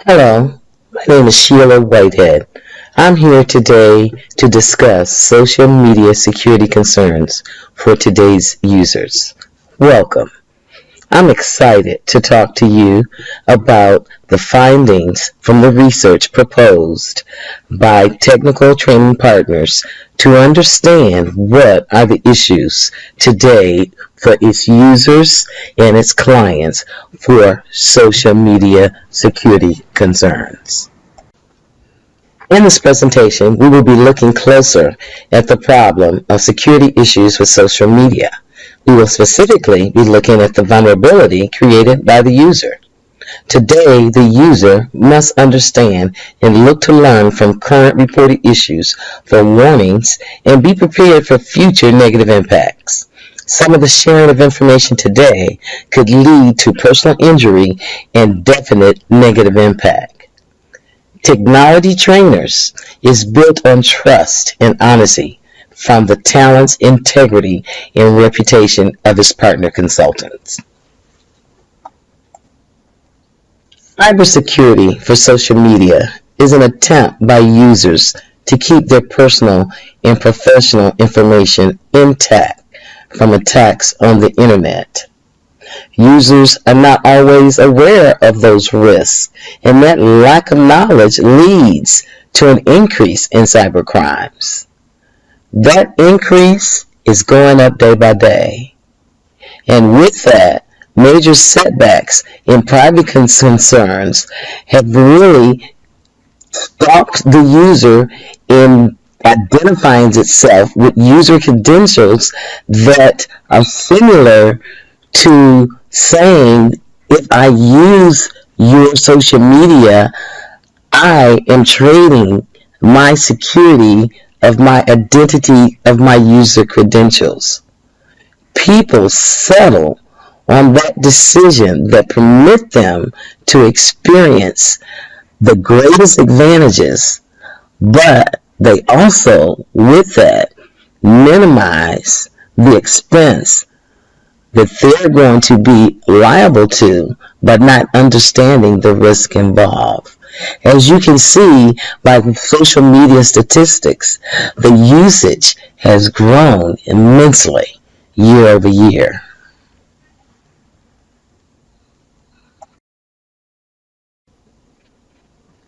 Hello, my name is Sheila Whitehead. I'm here today to discuss social media security concerns for today's users. Welcome. I'm excited to talk to you about the findings from the research proposed by Technical Training Partners to understand what are the issues today for its users and its clients for social media security concerns. In this presentation, we will be looking closer at the problem of security issues with social media. We will specifically be looking at the vulnerability created by the user. Today, the user must understand and look to learn from current reported issues for warnings and be prepared for future negative impacts. Some of the sharing of information today could lead to personal injury and definite negative impact. Technology Trainers is built on trust and honesty from the talents, integrity, and reputation of its partner consultants. Cybersecurity for social media is an attempt by users to keep their personal and professional information intact from attacks on the internet. Users are not always aware of those risks, and that lack of knowledge leads to an increase in cybercrimes. That increase is going up day by day. And with that, major setbacks in privacy concerns have really stopped the user in identifying itself with user credentials that are similar to saying, if I use your social media, I am trading my security of my identity of my user credentials. People settle on that decision that permit them to experience the greatest advantages, but they also, with that, minimize the expense that they're going to be liable to by not understanding the risk involved. As you can see by the social media statistics, the usage has grown immensely year over year.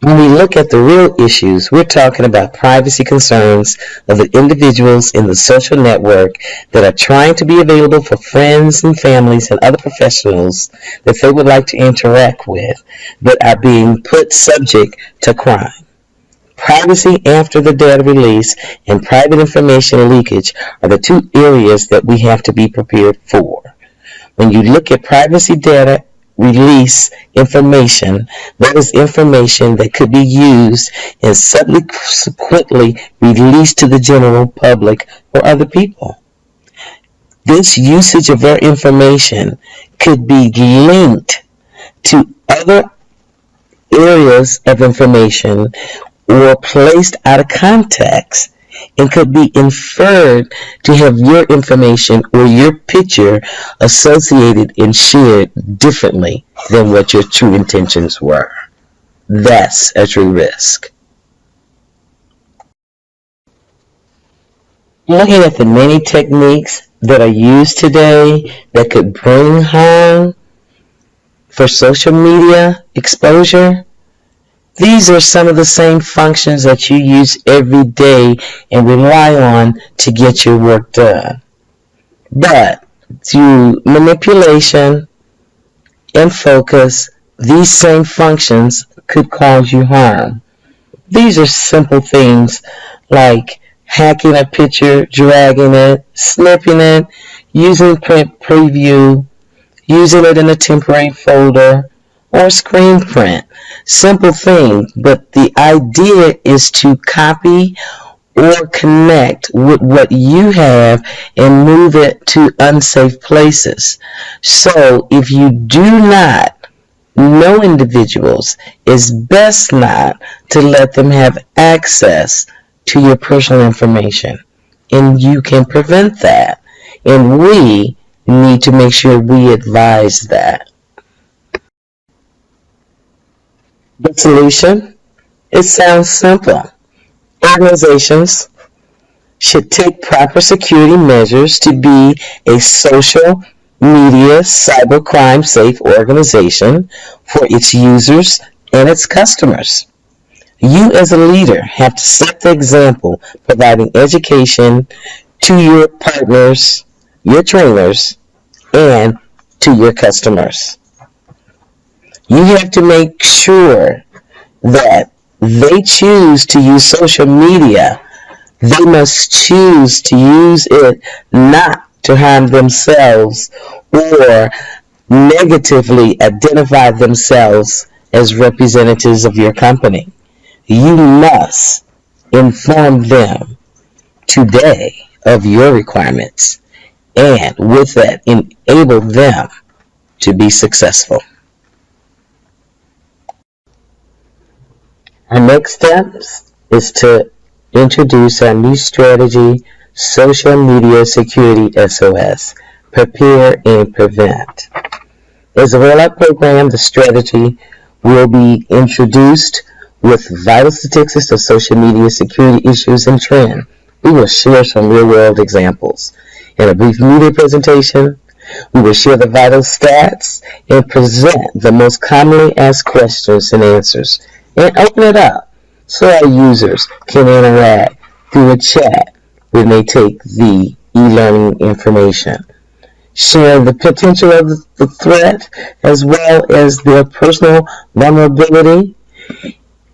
When we look at the real issues, we're talking about privacy concerns of the individuals in the social network that are trying to be available for friends and families and other professionals that they would like to interact with, but are being put subject to crime. Privacy after the data release and private information leakage are the two areas that we have to be prepared for. When you look at privacy data release information, that is information that could be used and subsequently released to the general public or other people. This usage of our information could be linked to other areas of information or placed out of context and could be inferred to have your information or your picture associated and shared differently than what your true intentions were. That's a true risk. Looking at the many techniques that are used today that could bring harm for social media exposure, these are some of the same functions that you use every day and rely on to get your work done. But through manipulation and focus, these same functions could cause you harm. These are simple things like hacking a picture, dragging it, snipping it, using print preview, using it in a temporary folder, or screen print. Simple thing, but the idea is to copy or connect with what you have and move it to unsafe places. So if you do not know individuals, it's best not to let them have access to your personal information. And you can prevent that. And we need to make sure we advise that. The solution? It sounds simple. Organizations should take proper security measures to be a social media cybercrime safe organization for its users and its customers. You as a leader have to set the example, providing education to your partners, your trainers, and to your customers. You have to make sure that they choose to use social media. They must choose to use it not to harm themselves or negatively identify themselves as representatives of your company. You must inform them today of your requirements and with that enable them to be successful. Our next steps is to introduce our new strategy, Social Media Security SOS, Prepare and Prevent. As a rollout program, the strategy will be introduced with vital statistics of social media security issues and trends. We will share some real-world examples. In a brief media presentation, we will share the vital stats and present the most commonly asked questions and answers, and open it up so our users can interact through a chat when they take the e-learning information, sharing the potential of the threat as well as their personal vulnerability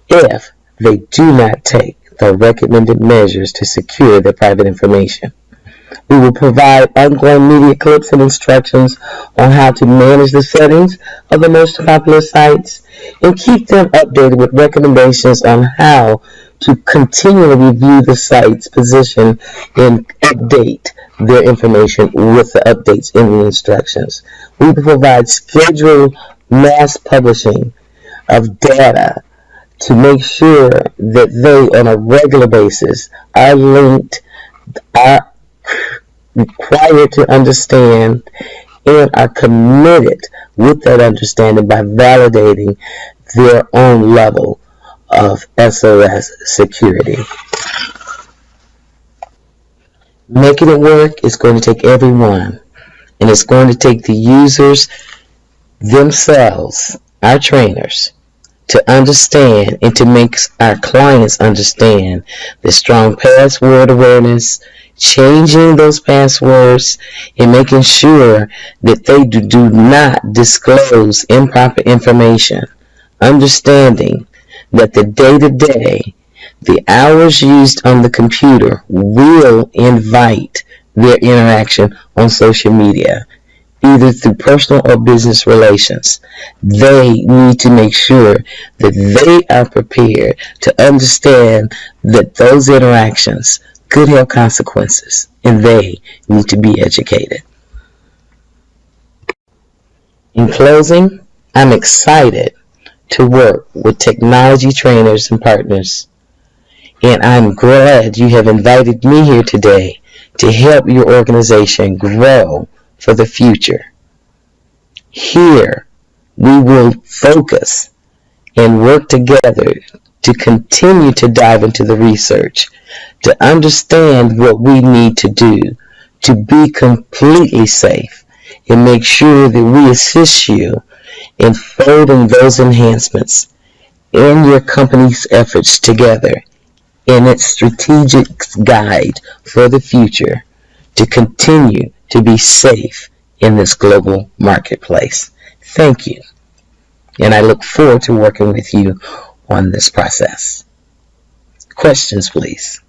if they do not take the recommended measures to secure their private information. We will provide ongoing media clips and instructions on how to manage the settings of the most popular sites and keep them updated with recommendations on how to continually review the site's position and update their information with the updates in the instructions. We will provide scheduled mass publishing of data to make sure that they, on a regular basis, are linked, are required to understand, and are committed with that understanding by validating their own level of SOS security. Making it work is going to take everyone, and it's going to take the users themselves, our trainers, to understand and to make our clients understand the strong password awareness, changing those passwords, and making sure that they do not disclose improper information, understanding that the day-to-day, the hours used on the computer will invite their interaction on social media, either through personal or business relations. They need to make sure that they are prepared to understand that those interactions could have consequences, and they need to be educated. In closing, I'm excited to work with technology trainers and partners, and I'm glad you have invited me here today to help your organization grow for the future. Here, we will focus and work together to continue to dive into the research, to understand what we need to do to be completely safe, and make sure that we assist you in folding those enhancements in your company's efforts together in its strategic guide for the future to continue to be safe in this global marketplace. Thank you, and I look forward to working with you on this process. Questions, please.